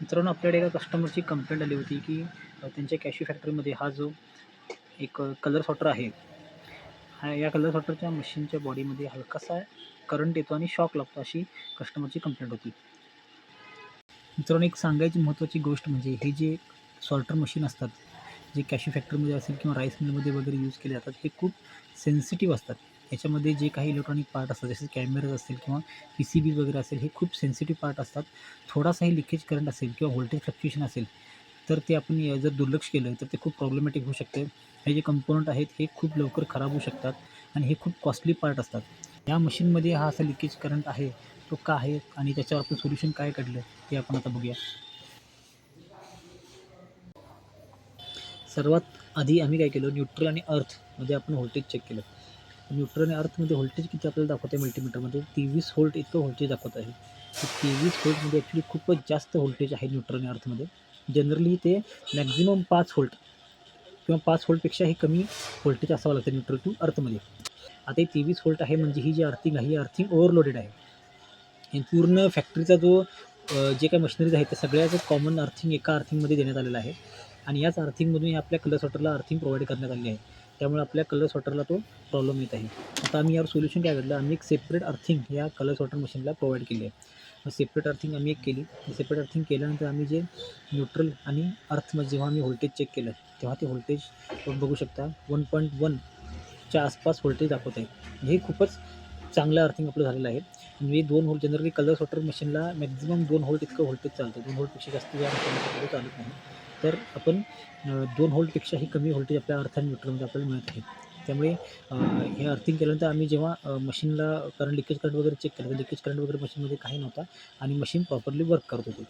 मित्रांनो, आपल्याकडे एका कस्टमरची कंप्लेंट आली होती की त्यांच्या कॅशू फॅक्टरीमध्ये हा जो एक कलर सॉर्टर आहे, या कलर सॉर्टरच्या मशीनच्या बॉडीमध्ये हलकासा करंट येतो आणि शॉक लागतो, अशी कस्टमरची कंप्लेंट होती. मित्रांनो, एक सांगायची महत्त्वाची गोष्ट म्हणजे हे जे सॉर्टर मशीन असतात, जे कॅशू फॅक्टरीमध्ये असेल किंवा राईस मिलमध्ये वगैरे यूज केले जातात, हे खूप सेन्सिटिव्ह असतात. याच्यामध्ये जे काही इलेक्ट्रॉनिक पार्ट असतात, जसे कॅमेराज असतील किंवा PCB वगैरे असेल, हे खूप सेन्सिटिव्ह पार्ट असतात. थोडासाही लिकेज करंट असेल किंवा व्होल्टेज फ्लक्च्युएशन असेल, तर ते आपण जर दुर्लक्ष केलं तर ते खूप प्रॉब्लेमॅटिक होऊ शकते. हे जे कंपोनंट आहेत हे खूप लवकर खराब होऊ शकतात आणि हे खूप कॉस्टली पार्ट असतात. या मशीनमध्ये हा असा लिकेज करंट आहे, तो का आहे आणि त्याच्यावर आपण सोल्युशन काय काढलं ते आपण आता बघूया. सर्वात आधी आम्ही काय केलं, न्यूट्रल आणि अर्थमध्ये आपण व्होल्टेज चेक केलं. न्यूट्रल आणि अर्थमध्ये व्होल्टेज किती आपल्याला दाखवतं आहे मल्टीमीटरमध्ये, 23 व्होल्ट इतकं व्होल्टेज दाखवत आहे. तर 23 व्होल्टमध्ये ॲक्च्युली खूपच जास्त व्होल्टेज आहे न्यूट्रल आणि अर्थमध्ये. जनरली ते मॅक्झिमम 5 व्होल्ट किंवा 5 व्होल्टपेक्षाही कमी व्होल्टेज असावं लागतं न्यूट्रल टू अर्थमध्ये. आता हे 23 व्होल्ट आहे म्हणजे ही जी अर्थिंग आहे, ही अर्थिंग ओव्हरलोडेड आहे. हे पूर्ण फॅक्टरीचा जो जे काही मशिनरीज आहेत, त्या सगळ्याचं कॉमन अर्थिंग एका अर्थिंगमध्ये देण्यात आलेलं आहे आणि याच अर्थिंगमधून आपल्या कलर सॉर्टरला अर्थिंग प्रोव्हाईड करण्यात आलेली आहे. त्यामुळे आपल्या कलर सॉर्टरला तो प्रॉब्लेम येत आहे. आता आम्ही यावर सोल्युशन काय काढलं, आम्ही एक सेपरेट अर्थिंग या कलर सॉर्टर मशीनला प्रोव्हाईड केली आहे. मग सेपरेट अर्थिंग आम्ही एक केली. सेपरेट अर्थिंग केल्यानंतर आम्ही जे न्यूट्रल आणि अर्थमध्ये जेव्हा आम्ही व्होल्टेज चेक केलं, तेव्हा ते व्होल्टेज बघू शकता 1.1 च्या आसपास व्होल्टेज दाखवत आहे. हे खूपच चांगलं अर्थिंग आपलं झालेलं आहे. म्हणजे 2 व्होल्ट जनरली कलर सॉर्टर मशीनला मॅक्झिमम 2 व्होल्ट इतकं व्होल्टेज चालतं. 2 व्होल्टपेक्षा जास्त या मशीनमध्ये चालत नाही. तर आपण 2 व्होल्टपेक्षाही कमी व्होल्टेज आपल्या अर्थ आणि न्यूट्रलमध्ये आपल्याला मिळत आहे. त्यामुळे हे अर्थिंग केल्यानंतर आम्ही जेव्हा मशीनला लिकेज करंट वगैरे चेक केलं, तर लिकेज करंट वगैरे मशीनमध्ये काही नव्हता आणि मशीन प्रॉपरली वर्क करत होती.